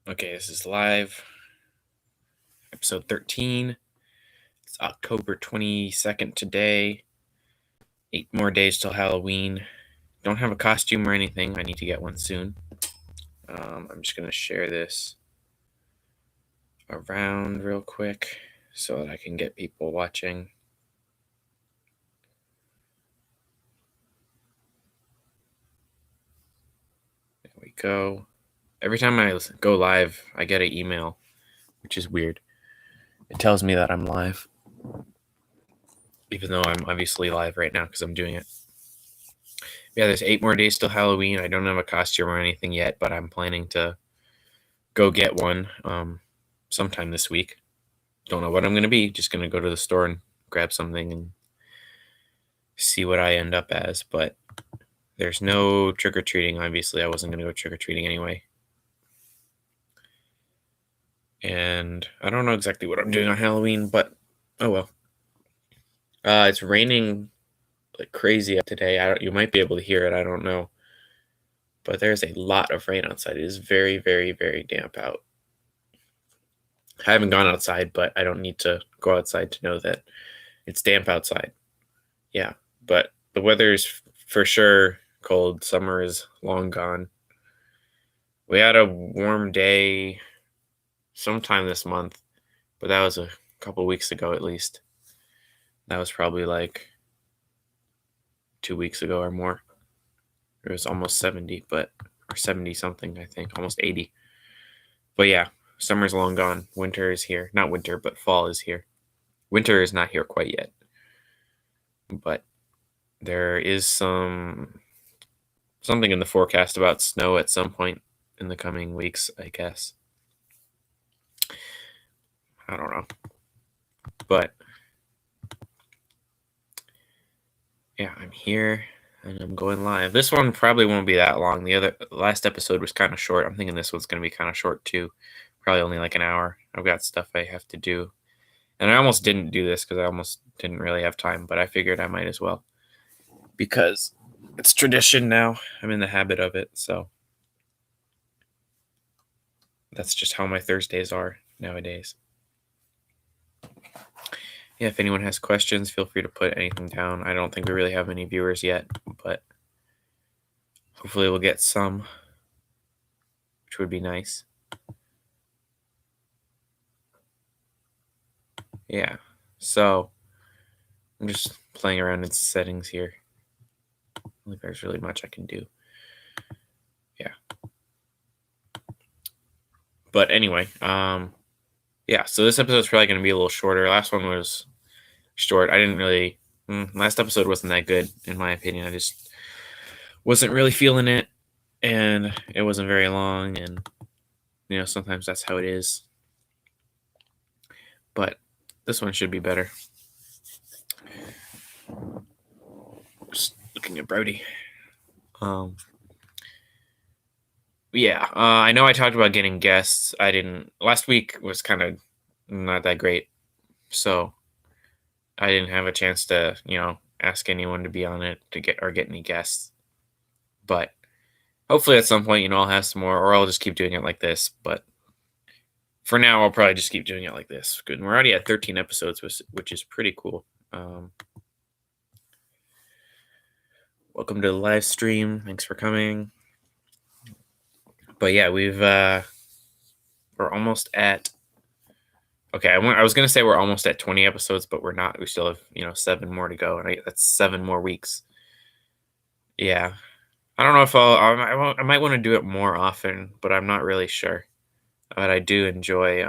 Okay, this is live. Episode 13. It's October 22nd today. 8 more days till Halloween. Don't have a costume or anything. I need to get one soon. I'm just going to share this around real quick so that I can get people watching. There we go. Every time I go live, I get an email, which is weird. It tells me that I'm live, even though I'm obviously live right now because I'm doing it. Yeah, there's 8 more days till Halloween. I don't have a costume or anything yet, but I'm planning to go get one sometime this week. Don't know what I'm going to be. Just going to go to the store and grab something and see what I end up as. But there's no trick-or-treating. Obviously, I wasn't going to go trick-or-treating anyway. And I don't know exactly what I'm doing on Halloween, but oh well. It's raining like crazy today. You might be able to hear it. I don't know. But there's a lot of rain outside. It is very, very, very damp out. I haven't gone outside, but I don't need to go outside to know that it's damp outside. Yeah, but the weather is for sure cold. Summer is long gone. We had a warm day sometime this month, but that was a couple weeks ago at least. That was probably like 2 weeks ago or more. It was almost 70, or 70 something, I think, almost 80. But yeah, summer's long gone. Winter is here. Not winter, but fall is here. Winter is not here quite yet. But there is something in the forecast about snow at some point in the coming weeks, I guess. I don't know. But yeah, I'm here and I'm going live. This one probably won't be that long. The last episode was kind of short. I'm thinking this one's going to be kind of short too. Probably only like an hour. I've got stuff I have to do. And I almost didn't do this because I almost didn't really have time, but I figured I might as well. Because it's tradition now. I'm in the habit of it, so that's just how my Thursdays are nowadays. Yeah, if anyone has questions, feel free to put anything down. I don't think we really have any viewers yet, but hopefully we'll get some, which would be nice. Yeah, so I'm just playing around in settings here. I don't think there's really much I can do. Yeah. But anyway, yeah, so this episode is probably going to be a little shorter. Last one was short. I didn't really... last episode wasn't that good, in my opinion. I just wasn't really feeling it, and it wasn't very long, and, sometimes that's how it is. But this one should be better. Just looking at Brody. Yeah, I know I talked about getting guests. I didn't... Last week was kind of not that great, so I didn't have a chance to, ask anyone to be on it to get any guests. But hopefully at some point, I'll have some more, or I'll just keep doing it like this. But for now, I'll probably just keep doing it like this. Good. And we're already at 13 episodes, which is pretty cool. Welcome to the live stream. Thanks for coming. But yeah, we're almost at... Okay, I was going to say we're almost at 20 episodes, but we're not. We still have, 7 more to go, and that's 7 more weeks. Yeah. I don't know if I might want to do it more often, but I'm not really sure. But I do enjoy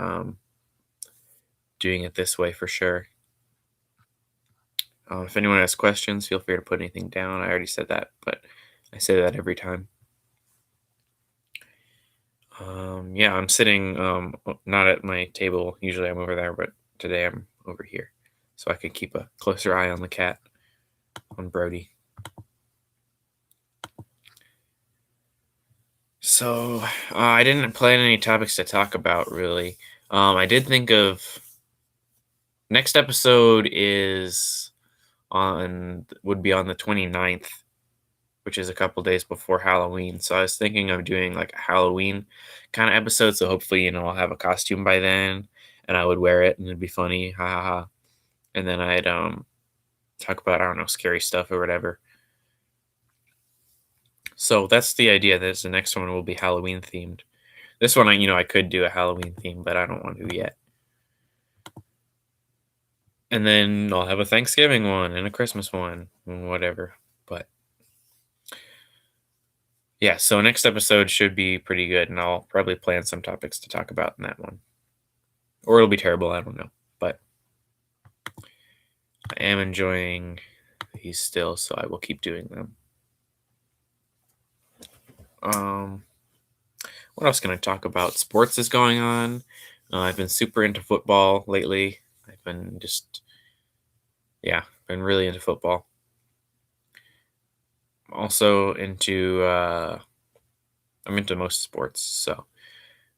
doing it this way for sure. If anyone has questions, feel free to put anything down. I already said that, but I say that every time. Yeah, I'm sitting not at my table. Usually I'm over there, but today I'm over here, so I can keep a closer eye on the cat, on Brody. So I didn't plan any topics to talk about, really. I did think of... Next episode would be on the 29th which is a couple days before Halloween. So I was thinking of doing like a Halloween kind of episode. So hopefully, I'll have a costume by then and I would wear it and it'd be funny. Ha ha ha. And then I'd talk about, I don't know, scary stuff or whatever. So that's the idea. That the next one will be Halloween themed. This one, I could do a Halloween theme, but I don't want to yet. And then I'll have a Thanksgiving one and a Christmas one and whatever. But yeah, so next episode should be pretty good, and I'll probably plan some topics to talk about in that one. Or it'll be terrible, I don't know. But I am enjoying these still, so I will keep doing them. What else can I talk about? Sports is going on. I've been super into football lately. I've been been really into football. Also into, I'm into most sports, so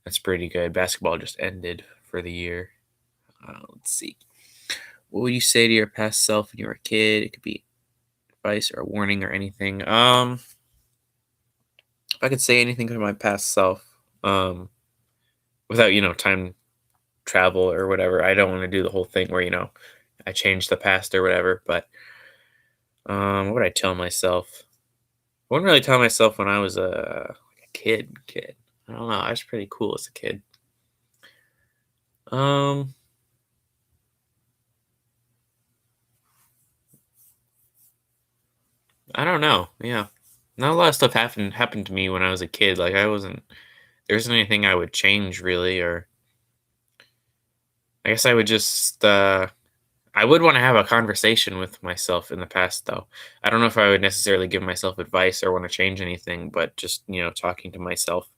that's pretty good. Basketball just ended for the year. Let's see. What would you say to your past self when you were a kid? It could be advice or a warning or anything. If I could say anything to my past self, without time travel or whatever, I don't want to do the whole thing where I change the past or whatever. But what would I tell myself? I wouldn't really tell myself when I was like a kid. I don't know. I was pretty cool as a kid. Um, I don't know. Yeah, not a lot of stuff happened to me when I was a kid. Like there isn't anything I would change really, or I guess I would just I would want to have a conversation with myself in the past though. I don't know if I would necessarily give myself advice or want to change anything, but just, talking to myself,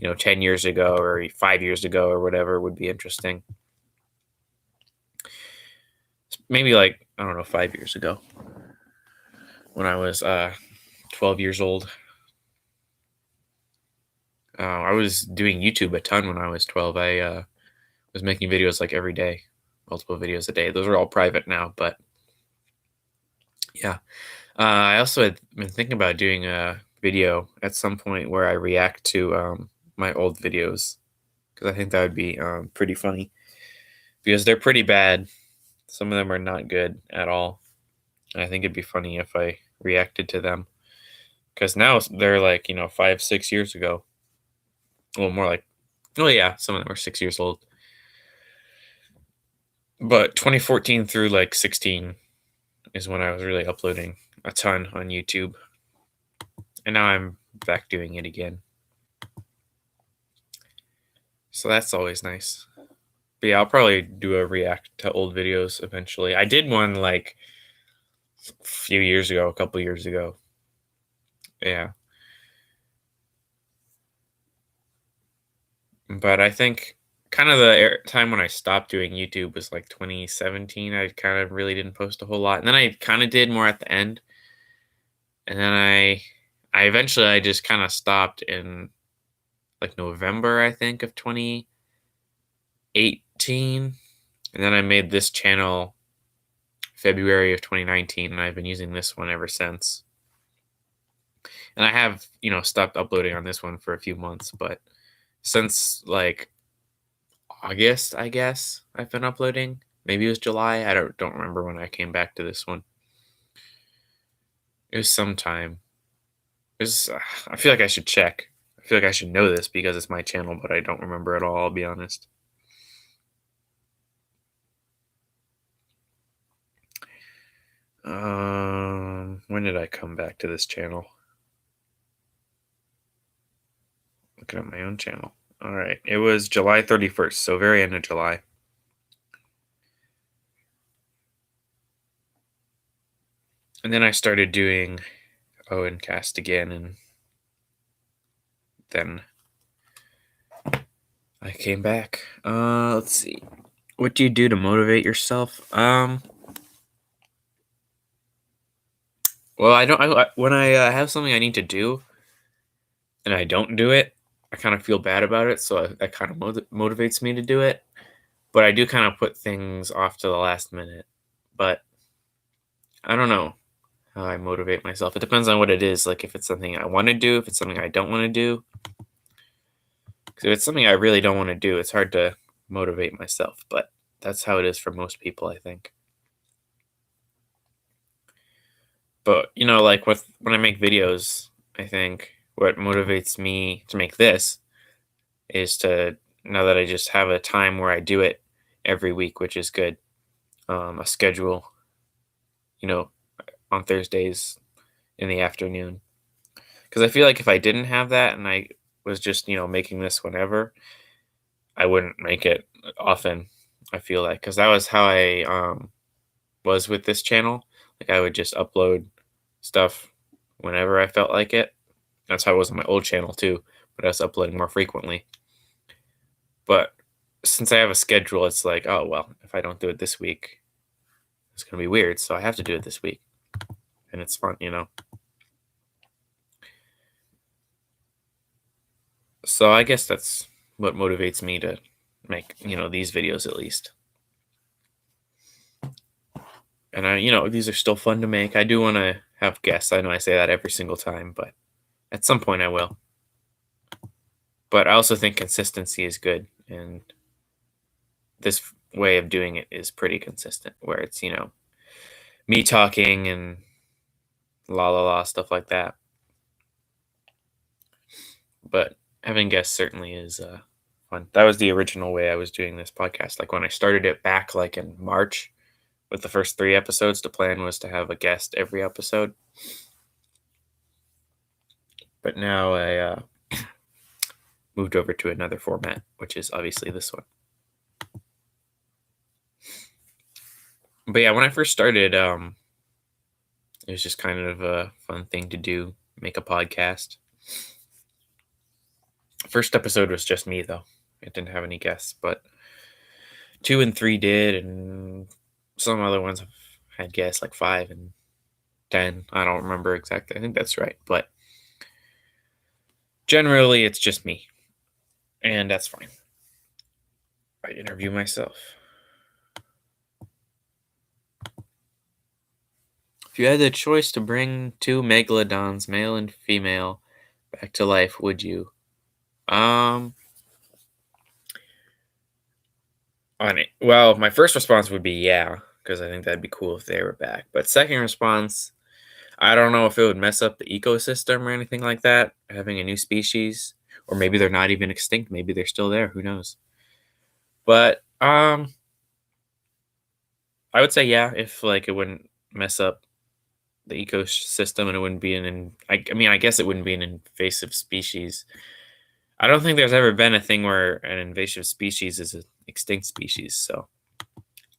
10 years ago or 5 years ago or whatever would be interesting. Maybe like, I don't know, 5 years ago when I was 12 years old. I was doing YouTube a ton when I was 12. I was making videos like every day, multiple videos a day. Those are all private now, but yeah. I also had been thinking about doing a video at some point where I react to my old videos because I think that would be pretty funny because they're pretty bad. Some of them are not good at all. And I think it'd be funny if I reacted to them because now they're like, 5, 6 years ago. Well, more like, oh yeah, some of them are 6 years old. But 2014 through like 16 is when I was really uploading a ton on YouTube. And now I'm back doing it again. So that's always nice. But yeah, I'll probably do a react to old videos eventually. I did one like a few years ago, a couple years ago. Yeah. But I think kind of the time when I stopped doing YouTube was like 2017. I kind of really didn't post a whole lot. And then I kind of did more at the end. And then I eventually I just kind of stopped in like November, I think, of 2018. And then I made this channel February of 2019, and I've been using this one ever since. And I have, stopped uploading on this one for a few months, but since like August, I guess, I've been uploading. Maybe it was July. I don't remember when I came back to this one. It was sometime. I feel like I should check. I feel like I should know this because it's my channel, but I don't remember at all, I'll be honest. When did I come back to this channel? Looking at my own channel. All right. It was July 31st, so very end of July. And then I started doing OwenCast again, and then I came back. Let's see. What do you do to motivate yourself? Well, I don't. When I have something I need to do, and I don't do it, I kind of feel bad about it. So that kind of motivates me to do it. But I do kind of put things off to the last minute. But I don't know how I motivate myself. It depends on what it is. Like if it's something I want to do, if it's something I don't want to do. Because if it's something I really don't want to do, it's hard to motivate myself. But that's how it is for most people, I think. But like when I make videos, I think what motivates me to make this is to now that I just have a time where I do it every week, which is good. A schedule, you know, on Thursdays in the afternoon. Because I feel like if I didn't have that and I was just making this whenever, I wouldn't make it often. I feel like because that was how I was with this channel. Like I would just upload stuff whenever I felt like it. That's how it was on my old channel too, but I was uploading more frequently. But since I have a schedule, it's like, oh well, if I don't do it this week, it's gonna be weird. So I have to do it this week, and it's fun. So I guess that's what motivates me to make these videos at least. And these are still fun to make. I do want to have guests. I know I say that every single time, but at some point I will. But I also think consistency is good, and this way of doing it is pretty consistent, where it's me talking and la la la stuff like that. But having guests certainly is fun. That was the original way I was doing this podcast. Like when I started it back, like in March, with the first 3 episodes, the plan was to have a guest every episode. But now I moved over to another format, which is obviously this one. But yeah, when I first started, it was just kind of a fun thing to do, make a podcast. First episode was just me, though. It didn't have any guests, but 2 and 3 did, and some other ones have had guests, like 5 and 10. I don't remember exactly. I think that's right. But generally, it's just me, and that's fine. I interview myself. If you had the choice to bring 2 megalodons, male and female, back to life, would you? Well, my first response would be yeah, because I think that'd be cool if they were back. But second response, I don't know if it would mess up the ecosystem or anything like that, having a new species, or maybe they're not even extinct. Maybe they're still there. Who knows? But I would say yeah, if like it wouldn't mess up the ecosystem and it wouldn't be I mean, I guess it wouldn't be an invasive species. I don't think there's ever been a thing where an invasive species is an extinct species, so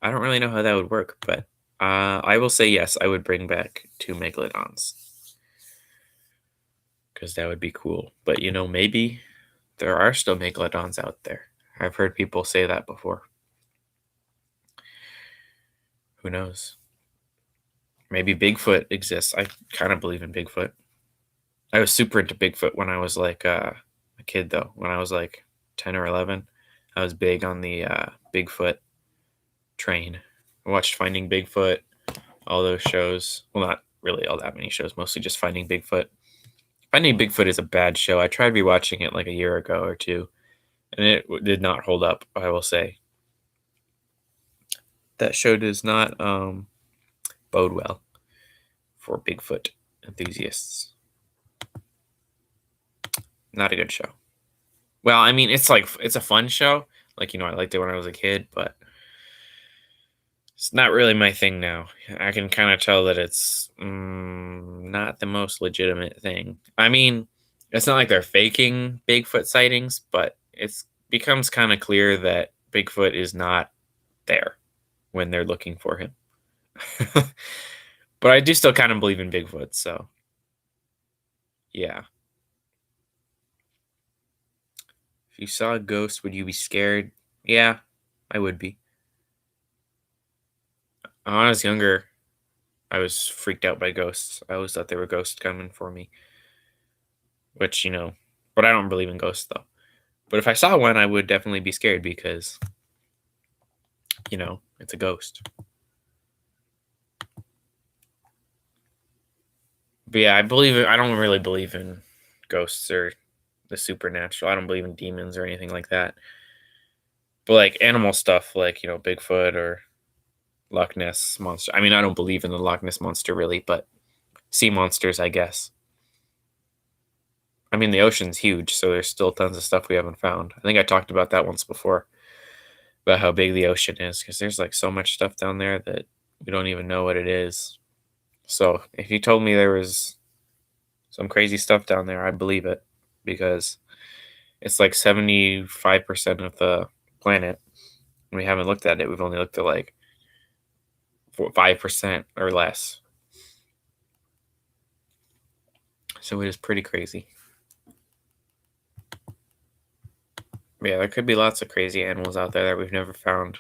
I don't really know how that would work, but I will say yes, I would bring back 2 megalodons because that would be cool. But maybe there are still megalodons out there. I've heard people say that before. Who knows? Maybe Bigfoot exists. I kind of believe in Bigfoot. I was super into Bigfoot when I was like a kid, though. When I was like 10 or 11, I was big on the Bigfoot train. I watched Finding Bigfoot, all those shows. Well, not really all that many shows, mostly just Finding Bigfoot. Finding Bigfoot is a bad show. I tried rewatching it like a year ago or two, and it did not hold up, I will say. That show does not bode well for Bigfoot enthusiasts. Not a good show. Well, I mean, it's a fun show. Like, I liked it when I was a kid, but it's not really my thing now. I can kind of tell that it's not the most legitimate thing. I mean, it's not like they're faking Bigfoot sightings, but it becomes kind of clear that Bigfoot is not there when they're looking for him. But I do still kind of believe in Bigfoot, so yeah. If you saw a ghost, would you be scared? Yeah, I would be. When I was younger, I was freaked out by ghosts. I always thought they were ghosts coming for me. Which, but I don't believe in ghosts, though. But if I saw one, I would definitely be scared because, it's a ghost. But yeah, I don't really believe in ghosts or the supernatural. I don't believe in demons or anything like that. But like animal stuff, like Bigfoot or Loch Ness monster. I mean, I don't believe in the Loch Ness monster really, but sea monsters, I guess. I mean, the ocean's huge, so there's still tons of stuff we haven't found. I think I talked about that once before about how big the ocean is because there's like so much stuff down there that we don't even know what it is. So if you told me there was some crazy stuff down there, I'd believe it because it's like 75% of the planet. We haven't looked at it. We've only looked at like 5% or less. So it is pretty crazy. Yeah, there could be lots of crazy animals out there that we've never found.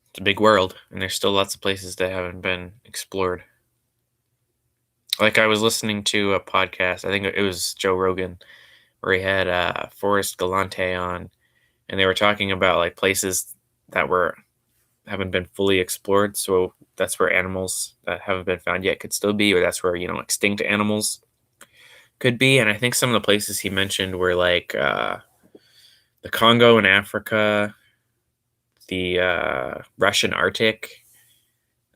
It's a big world, and there's still lots of places that haven't been explored. Like I was listening to a podcast, I think it was Joe Rogan, where he had Forrest Galante on, and they were talking about like places that haven't been fully explored. So that's where animals that haven't been found yet could still be, or that's where extinct animals could be. And I think some of the places he mentioned were like the Congo in Africa, the Russian Arctic,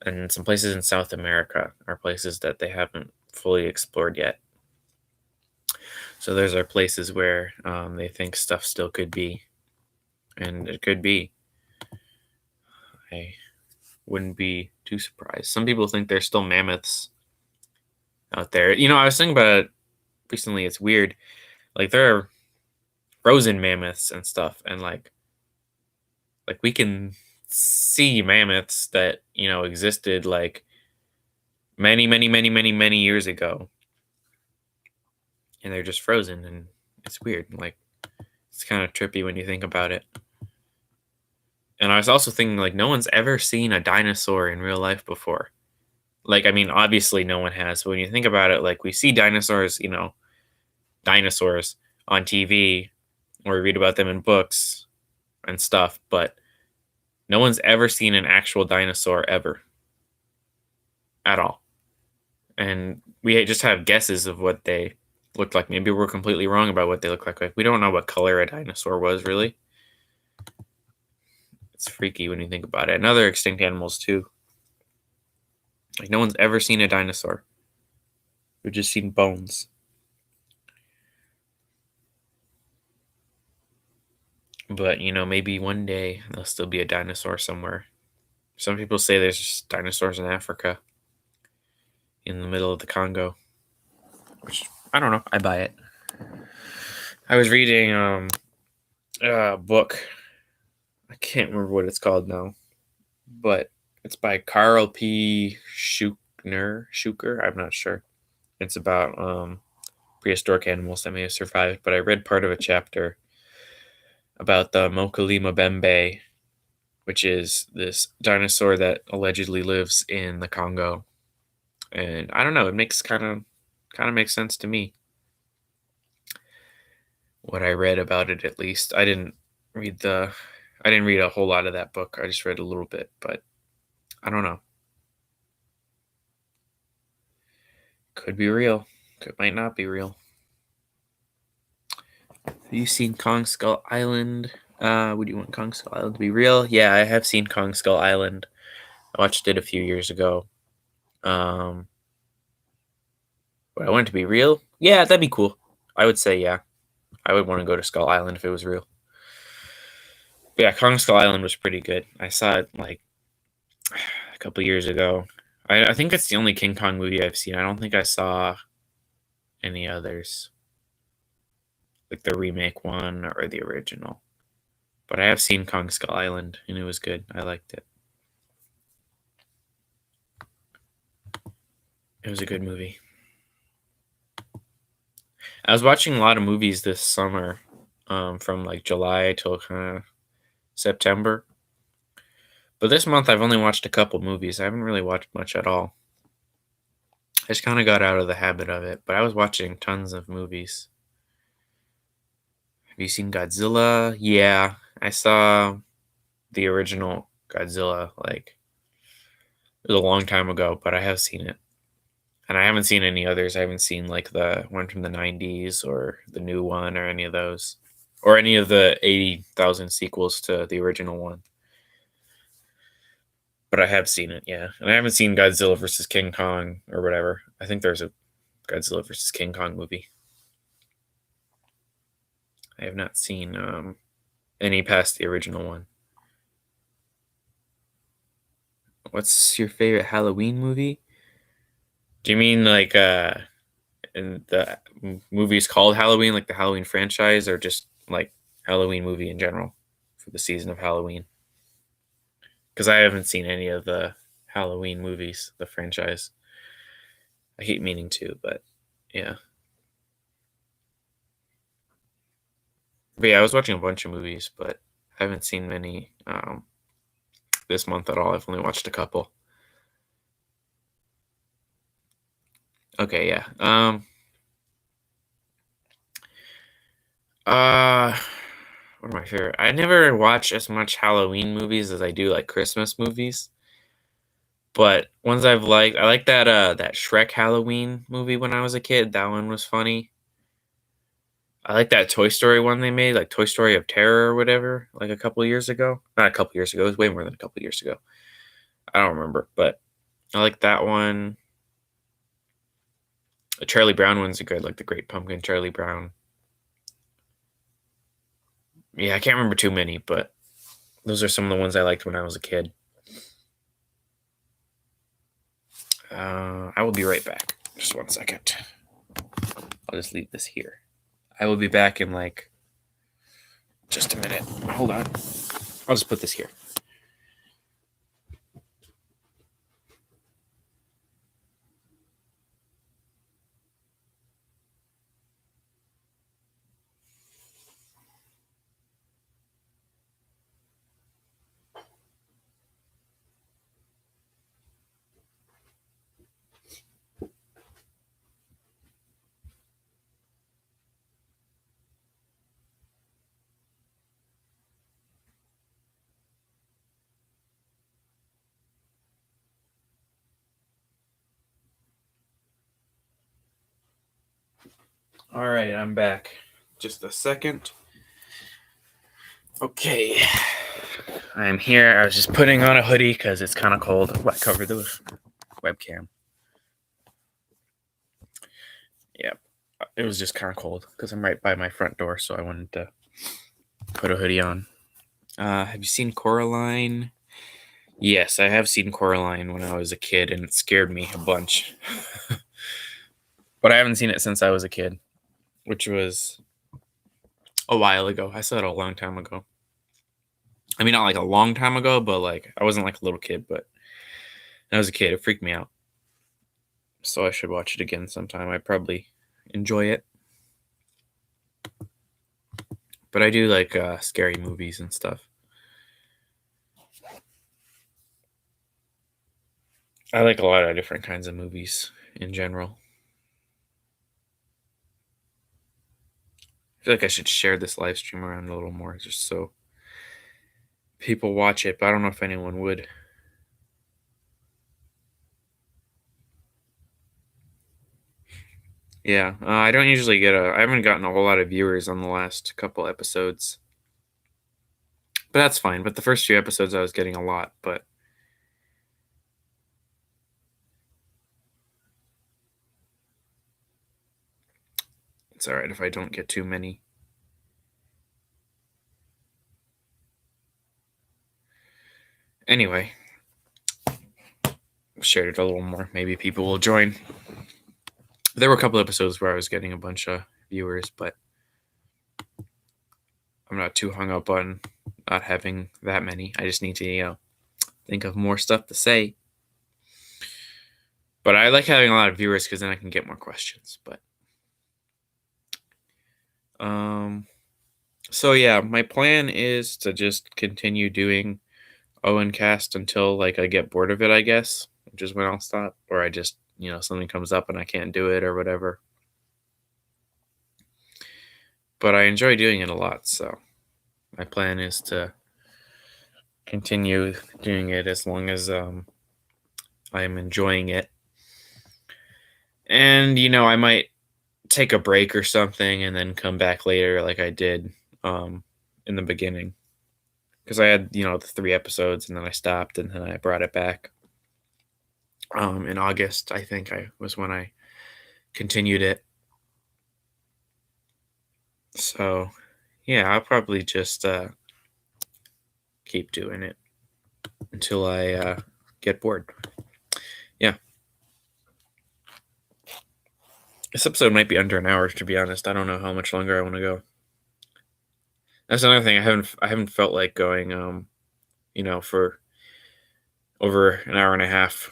and some places in South America are places that they haven't fully explored yet. So those are places where they think stuff still could be, and it could be. I wouldn't be too surprised. Some people think there's still mammoths out there. I was thinking about it recently. It's weird. Like there are frozen mammoths and stuff, and like we can see mammoths that existed like many, many, many, many, many years ago, and they're just frozen, and it's weird. Like it's kind of trippy when you think about it. And I was also thinking like no one's ever seen a dinosaur in real life before. Like I mean, obviously no one has, but when you think about it, like we see dinosaurs on TV or we read about them in books and stuff, but no one's ever seen an actual dinosaur ever at all. And we just have guesses of what they looked like. Maybe we're completely wrong about what they look like. Like we don't know what color a dinosaur was really. It's freaky when you think about it. And other extinct animals too. Like no one's ever seen a dinosaur. We've just seen bones. But maybe one day there'll still be a dinosaur somewhere. Some people say there's just dinosaurs in Africa, in the middle of the Congo, which I don't know. I buy it. I was reading a book. I can't remember what it's called now, but it's by Carl P. Schuker. I'm not sure. It's about prehistoric animals that may have survived, but I read part of a chapter about the Mokalima Bembe, which is this dinosaur that allegedly lives in the Congo. And I don't know, it makes kind of makes sense to me. What I read about it, at least. Read I didn't read a whole lot of that book. I just read a little bit, but I don't know. Could be real. Might not be real. Have you seen Kong Skull Island? Would you want Kong Skull Island to be real? Yeah, I have seen Kong Skull Island. I watched it a few years ago. Would I want it to be real? Yeah, that'd be cool. I would say yeah. I would want to go to Skull Island if it was real. But yeah, Kong Skull Island was pretty good. I saw it like a couple years ago. I think it's the only King Kong movie I've seen. I don't think I saw any others, like the remake one or the original. But I have seen Kong Skull Island, and it was good. I liked it. It was a good movie. I was watching a lot of movies this summer, from like July till kind of September. But this month I've only watched a couple movies. I haven't really watched much at all. I just kind of got out of the habit of it. But I was watching tons of movies. Have you seen Godzilla? Yeah, I saw the original Godzilla. Like, It was a long time ago, but I have seen it. And I haven't seen any others. I haven't seen like the one from the 90s or the new one or any of those. Or any of the 80,000 sequels to the original one. But I have seen it, yeah. And I haven't seen Godzilla versus King Kong or whatever. I think there's a Godzilla versus King Kong movie. I have not seen any past the original one. What's your favorite Halloween movie? Do you mean like in the movies called Halloween, like the Halloween franchise, or just like Halloween movie in general for the season of Halloween? Because I haven't seen any of the Halloween movies, the franchise. I hate meaning to, but yeah. But yeah, I was watching a bunch of movies, but I haven't seen many this month at all. I've only watched a couple. Okay, yeah. Uh what are my favorite? I never watch as much Halloween movies as I do like Christmas movies. But ones I've liked, I like that Shrek Halloween movie when I was a kid. That one was funny. I like that Toy Story one they made, like Toy Story of Terror or whatever, like a couple years ago. Not a couple years ago, it was way more than a couple years ago. I don't remember, but I like that one. The Charlie Brown ones are good, like the Great Pumpkin, Charlie Brown. Yeah, I can't remember too many, but those are some of the ones I liked when I was a kid. I will be right back. Just 1 second. I'll just leave this here. I will be back in like just a minute. Hold on. I'll just put this here. All right, I'm back. Just a second. Okay. I'm here. I was just putting on a hoodie because it's kind of cold. I covered the webcam. Yeah, it was just kind of cold because I'm right by my front door, so I wanted to put a hoodie on. Have you seen Coraline? Yes, I have seen Coraline when I was a kid, and it scared me a bunch. But I haven't seen it since I was a kid, which was a while ago. I saw it a long time ago. I mean, not like a long time ago, but like I wasn't like a little kid, but when I was a kid, it freaked me out. So I should watch it again sometime. I probably enjoy it. But I do like scary movies and stuff. I like a lot of different kinds of movies in general. I feel like I should share this live stream around a little more just so people watch it, but I don't know if anyone would. Yeah, I don't usually I haven't gotten a whole lot of viewers on the last couple episodes. But that's fine. But the first few episodes I was getting a lot, but it's alright if I don't get too many. Anyway, shared it a little more. Maybe people will join. There were a couple episodes where I was getting a bunch of viewers, but I'm not too hung up on not having that many. I just need to, think of more stuff to say. But I like having a lot of viewers because then I can get more questions. But so yeah, my plan is to just continue doing OwenCast until like I get bored of it, I guess, which is when I'll stop, or I just something comes up and I can't do it or whatever. But I enjoy doing it a lot, so my plan is to continue doing it as long as I'm enjoying it. And, I might take a break or something and then come back later like I did um, in the beginning. Because I had, the 3 episodes and then I stopped and then I brought it back. In August, I think I was when I continued it. So, yeah, I'll probably just keep doing it until I get bored. Yeah. This episode might be under an hour, to be honest. I don't know how much longer I want to go. That's another thing. I haven't felt like going for over an hour and a half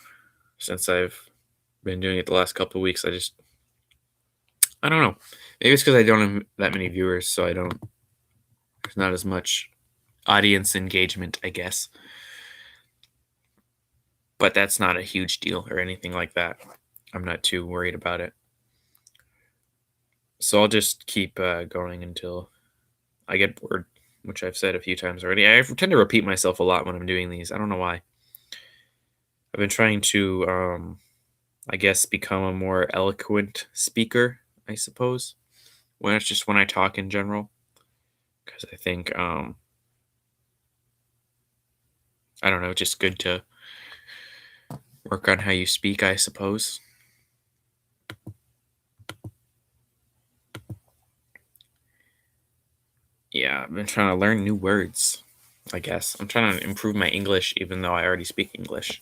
since I've been doing it the last couple of weeks. I don't know. Maybe it's because I don't have that many viewers, so there's not as much audience engagement, I guess. But that's not a huge deal or anything like that. I'm not too worried about it. So I'll just keep going until I get bored, which I've said a few times already. I tend to repeat myself a lot when I'm doing these. I don't know why. I've been trying to, I guess, become a more eloquent speaker, I suppose, when it's just when I talk in general. Because I think, I don't know, just good to work on how you speak, I suppose. Yeah, I've been trying to learn new words, I guess. I'm trying to improve my English, even though I already speak English.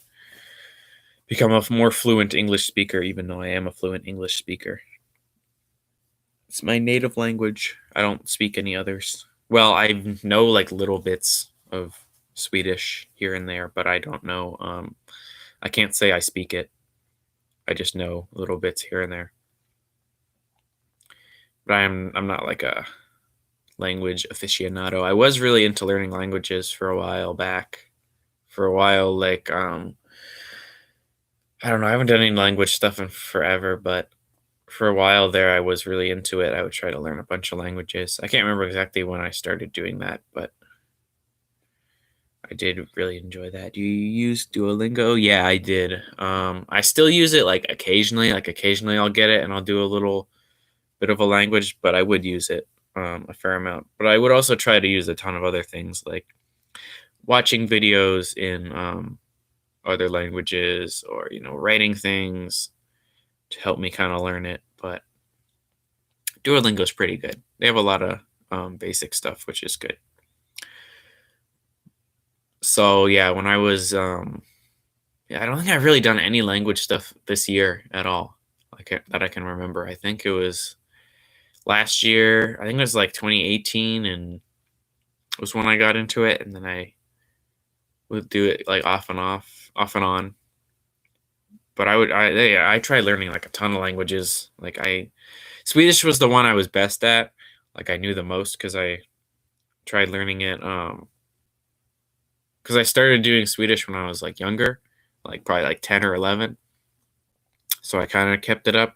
Become a more fluent English speaker, even though I am a fluent English speaker. It's my native language. I don't speak any others. Well, I know like little bits of Swedish here and there, but I don't know. I can't say I speak it. I just know little bits here and there. But I'm not like a language aficionado. I was really into learning languages for a while back. For a while, like I don't know. I haven't done any language stuff in forever, but for a while there, I was really into it. I would try to learn a bunch of languages. I can't remember exactly when I started doing that, but I did really enjoy that. Do you use Duolingo? Yeah, I did. I still use it like occasionally. Like occasionally, I'll get it and I'll do a little bit of a language, but I would use it a fair amount. But I would also try to use a ton of other things like watching videos in other languages or writing things to help me kind of learn it. But Duolingo's pretty good. They have a lot of basic stuff, which is good. So yeah, when I was yeah, I don't think I've really done any language stuff this year at all. That I can remember. I think it was last year. I think it was like 2018, and was when I got into it, and then I would do it like off and on. But I tried learning like a ton of languages. Swedish was the one I was best at. Like I knew the most because I tried learning it. Because I started doing Swedish when I was like younger, like probably like 10 or 11. So I kind of kept it up.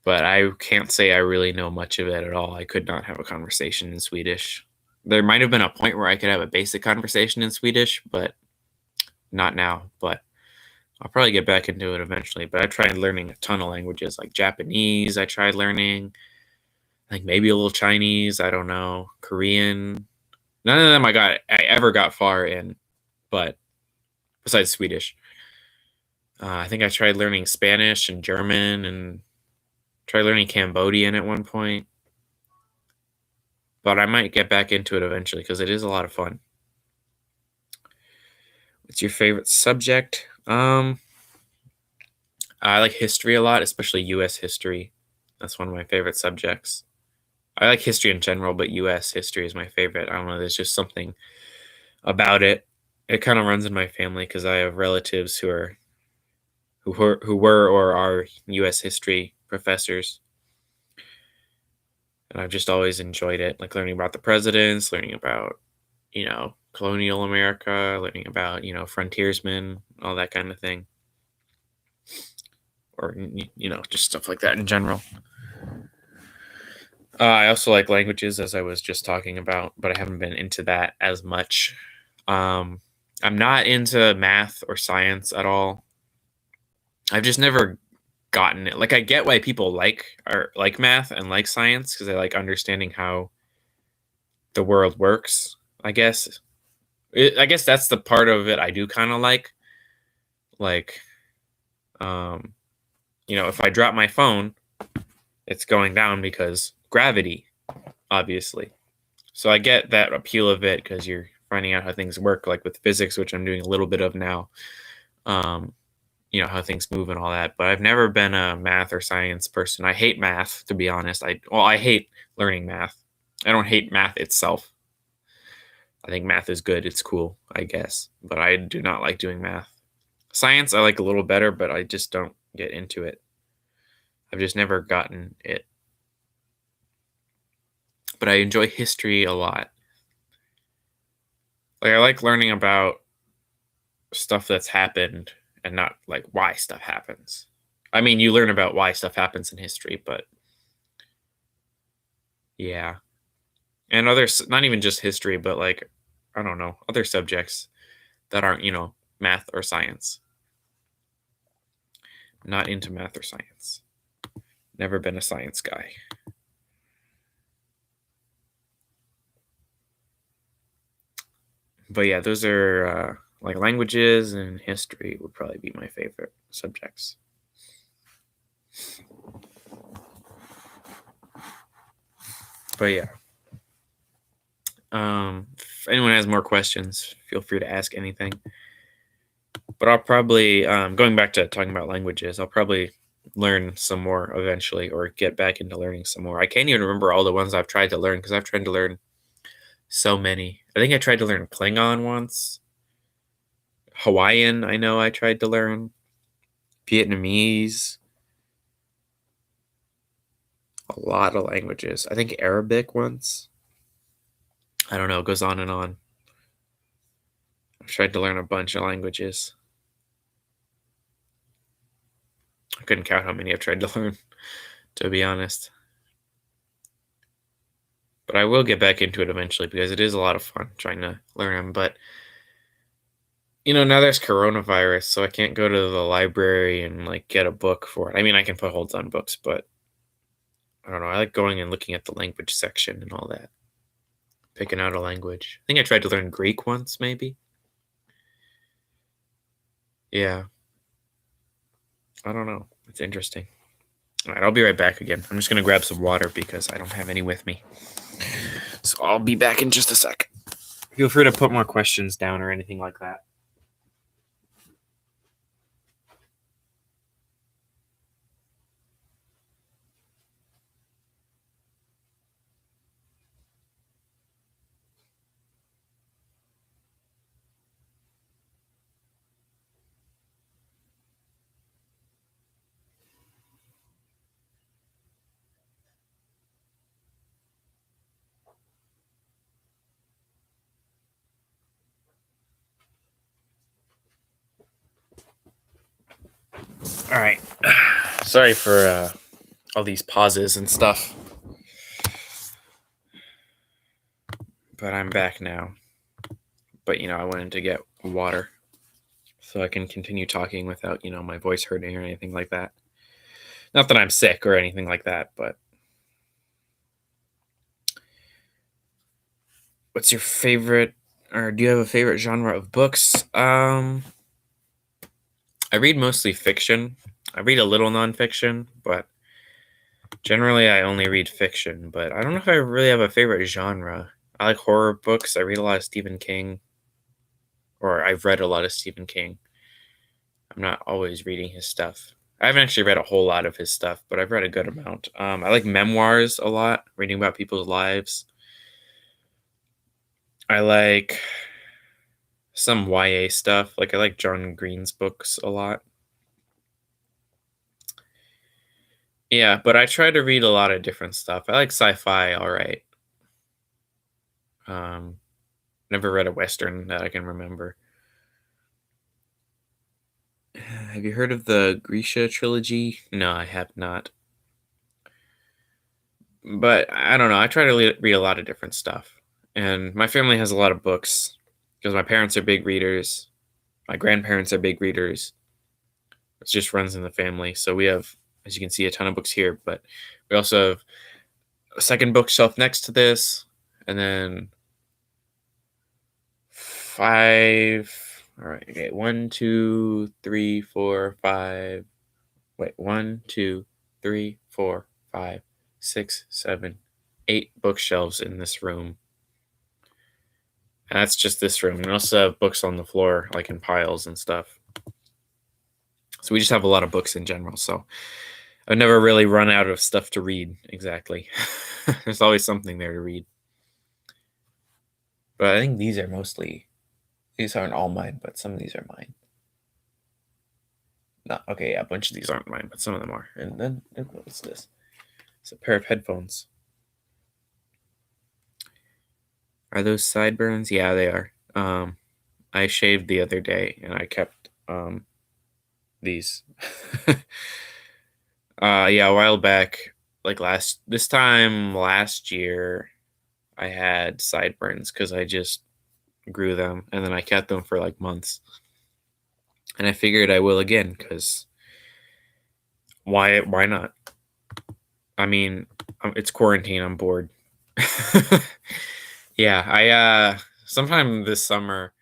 But I can't say I really know much of it at all. I could not have a conversation in Swedish. There might have been a point where I could have a basic conversation in Swedish, but not now. But I'll probably get back into it eventually. But I tried learning a ton of languages, like Japanese. I tried learning, like maybe a little Chinese. I don't know, Korean. None of them I ever got far in, but besides Swedish, I think I tried learning Spanish and German and tried learning Cambodian at one point. But I might get back into it eventually because it is a lot of fun. What's your favorite subject? I like history a lot, especially U.S. history. That's one of my favorite subjects. I like history in general, but U.S. history is my favorite. I don't know. There's just something about it. It kind of runs in my family because I have relatives who were or are U.S. history professors, and I've just always enjoyed it, like learning about the presidents, learning about colonial America, learning about frontiersmen, all that kind of thing, or just stuff like that in general. I also like languages, as I was just talking about, but I haven't been into that as much. I'm not into math or science at all. I've just never gotten it. Like I get why people like math and like science because they like understanding how the world works. I guess. I guess that's the part of it I do kind of like. Like, um, if I drop my phone, it's going down because gravity, obviously. So I get that appeal of it because you're finding out how things work, like with physics, which I'm doing a little bit of now. Um, how things move and all that. But I've never been a math or science person. I hate math, to be honest. I hate learning math. I don't hate math itself. I think math is good. It's cool, I guess. But I do not like doing math. Science I like a little better, but I just don't get into it. I've just never gotten it. But I enjoy history a lot. Like I like learning about stuff that's happened and not like why stuff happens. I mean, you learn about why stuff happens in history, but yeah. And others, not even just history, but like, I don't know, other subjects that aren't, math or science. Not into math or science. Never been a science guy. But yeah, those are like languages and history would probably be my favorite subjects. But yeah. If anyone has more questions, feel free to ask anything. But I'll probably, going back to talking about languages, I'll probably learn some more eventually or get back into learning some more. I can't even remember all the ones I've tried to learn because I've tried to learn so many. I think I tried to learn Klingon once. Hawaiian, I know I tried to learn. Vietnamese. A lot of languages. I think Arabic once. I don't know, it goes on and on. I've tried to learn a bunch of languages. I couldn't count how many I've tried to learn, to be honest. But I will get back into it eventually because it is a lot of fun trying to learn them. But, now there's coronavirus, so I can't go to the library and like get a book for it. I mean, I can put holds on books, but I don't know. I like going and looking at the language section and all that. Picking out a language. I think I tried to learn Greek once, maybe. Yeah. I don't know. It's interesting. All right, I'll be right back again. I'm just going to grab some water because I don't have any with me. So I'll be back in just a sec. Feel free to put more questions down or anything like that. All right. Sorry for all these pauses and stuff. But I'm back now. But, I wanted to get water so I can continue talking without, my voice hurting or anything like that. Not that I'm sick or anything like that, but what's your favorite, or do you have a favorite genre of books? I read mostly fiction. I read a little nonfiction, but generally I only read fiction. But I don't know if I really have a favorite genre. I like horror books. I read a lot of Stephen King, or I've read a lot of Stephen King. I'm not always reading his stuff. I haven't actually read a whole lot of his stuff, but I've read a good amount. I like memoirs a lot, reading about people's lives. I like some YA stuff. Like I like John Green's books a lot. Yeah, but I try to read a lot of different stuff. I like sci-fi, all right. Never read a Western that I can remember. Have you heard of the Grisha trilogy? No, I have not. But I don't know. I try to read a lot of different stuff. And my family has a lot of books. because my parents are big readers. My grandparents are big readers. It just runs in the family. So we have, as you can see, a ton of books here, but we also have a second bookshelf next to this, and then five. All right, okay. 1, 2, 3, 4, 5. Wait, 1, 2, 3, 4, 5, 6, 7, 8 bookshelves in this room. And that's just this room. We also have books on the floor, like in piles and stuff. So we just have a lot of books in general. So I've never really run out of stuff to read exactly. There's always something there to read. But I think these aren't all mine, but some of these are mine. No, okay, yeah, a bunch of these aren't mine, but some of them are. And then, what's this? It's a pair of headphones. Are those sideburns? Yeah, they are. I shaved the other day, and I kept these. Yeah, a while back, like this time last year, I had sideburns because I just grew them, and then I kept them for like months. And I figured I will again because why not? I mean, it's quarantine. I'm bored. Yeah, I sometime this summer,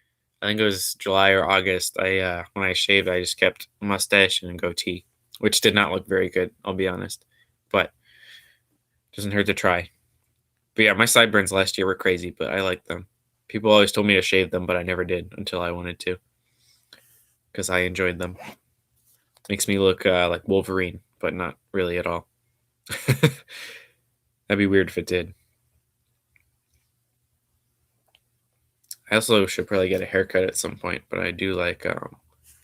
I think it was July or August, when I shaved, I just kept a mustache and a goatee, which did not look very good, I'll be honest. But doesn't hurt to try. But yeah, my sideburns last year were crazy, but I liked them. People always told me to shave them, but I never did until I wanted to because I enjoyed them. Makes me look like Wolverine, but not really at all. That'd be weird if it did. I also should probably get a haircut at some point, but I do like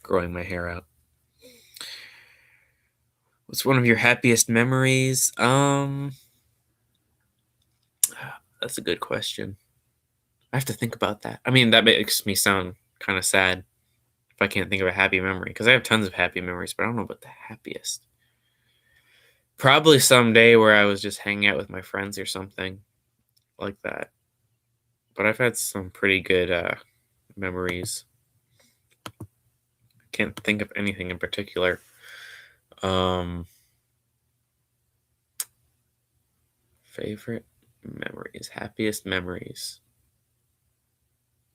growing my hair out. What's one of your happiest memories? That's a good question. I have to think about that. I mean, that makes me sound kind of sad if I can't think of a happy memory because I have tons of happy memories, but I don't know about the happiest. Probably someday where I was just hanging out with my friends or something like that. But I've had some pretty good memories. I can't think of anything in particular. Favorite memories, happiest memories.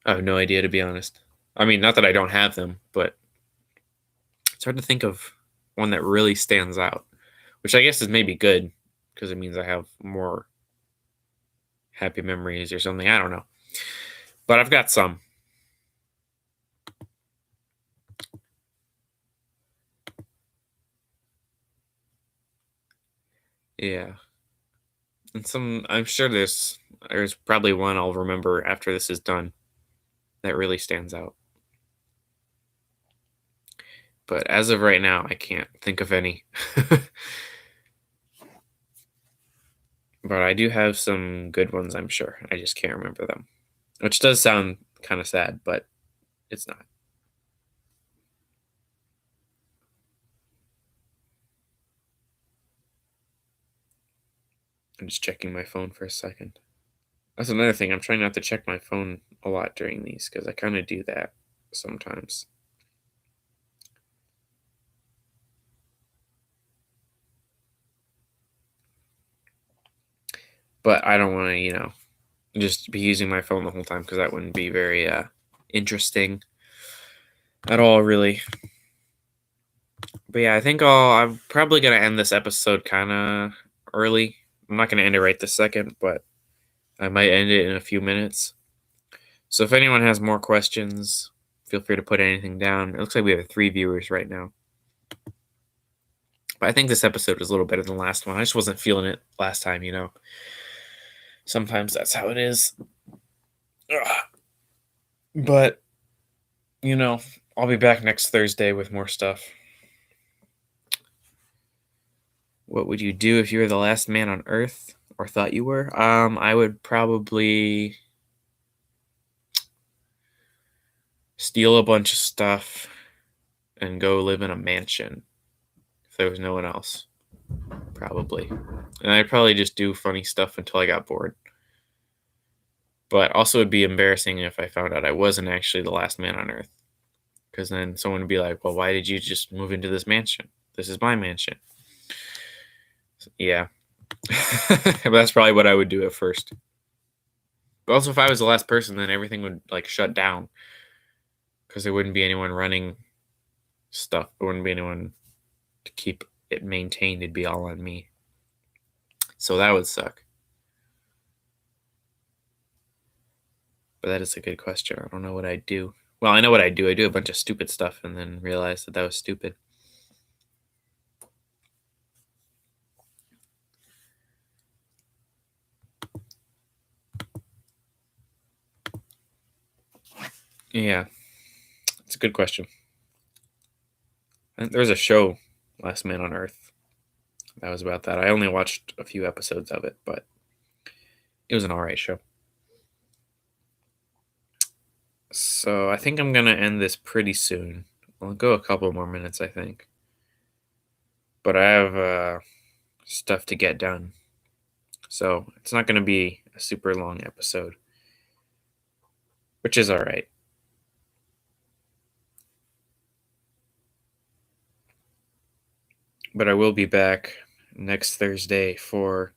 I have no idea, to be honest. I mean, not that I don't have them, but it's hard to think of one that really stands out, which I guess is maybe good because it means I have more happy memories or something. I don't know. But I've got some. Yeah. And some, I'm sure there's probably one I'll remember after this is done that really stands out. But as of right now, I can't think of any. But I do have some good ones, I'm sure. I just can't remember them. Which does sound kind of sad, but it's not. I'm just checking my phone for a second. That's another thing. I'm trying not to check my phone a lot during these because I kind of do that sometimes. But I don't want to, just be using my phone the whole time because that wouldn't be very interesting at all, really. But yeah, I think I'm probably gonna end this episode kind of early. I'm not gonna end it right this second, but I might end it in a few minutes. So if anyone has more questions, feel free to put anything down. It looks like we have 3 viewers right now. But I think this episode was a little better than the last one. I just wasn't feeling it last time. Sometimes that's how it is. Ugh. But, I'll be back next Thursday with more stuff. What would you do if you were the last man on Earth or thought you were? I would probably steal a bunch of stuff and go live in a mansion if there was no one else. Probably. And I'd probably just do funny stuff until I got bored. But also it'd be embarrassing if I found out I wasn't actually the last man on Earth. Because then someone would be like, well, why did you just move into this mansion? This is my mansion. So, yeah. But that's probably what I would do at first. But also, if I was the last person, then everything would like shut down. Because there wouldn't be anyone running stuff. There wouldn't be anyone to keep it maintained. It'd be all on me. So that would suck. But that is a good question. I don't know what I'd do. Well, I know what I do. I do a bunch of stupid stuff and then realize that was stupid. Yeah, it's a good question. And there was a show, Last Man on Earth, that was about that. I only watched a few episodes of it, but it was an alright show. So I think I'm going to end this pretty soon. I'll go a couple more minutes, I think. But I have stuff to get done. So it's not going to be a super long episode, which is alright. But I will be back next Thursday for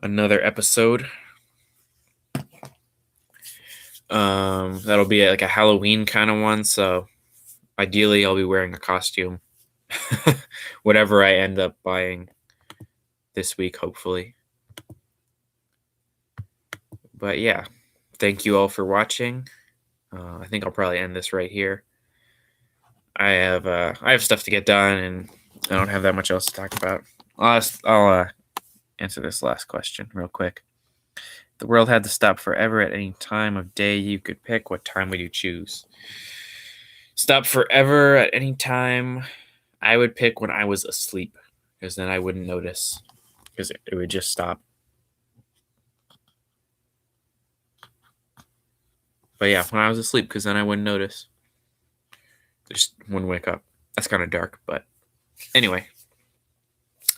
another episode. That'll be like a Halloween kind of one, so ideally I'll be wearing a costume. Whatever I end up buying this week, hopefully. But yeah, thank you all for watching. I think I'll probably end this right here. I have stuff to get done, and I don't have that much else to talk about. I'll answer this last question real quick. If the world had to stop forever at any time of day you could pick, what time would you choose? Stop forever at any time. I would pick when I was asleep, because then I wouldn't notice, because it would just stop. But yeah, when I was asleep, because then I wouldn't notice. Just wouldn't wake up. That's kind of dark, but anyway.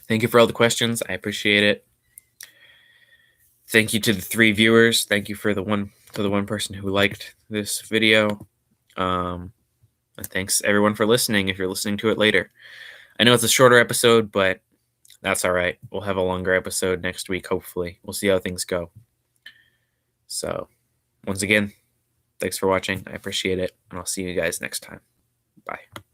Thank you for all the questions. I appreciate it. Thank you to the 3 viewers. Thank you for the one person who liked this video. And thanks everyone for listening if you're listening to it later. I know it's a shorter episode, but that's all right. We'll have a longer episode next week, hopefully. We'll see how things go. So, once again, thanks for watching. I appreciate it, and I'll see you guys next time. Bye.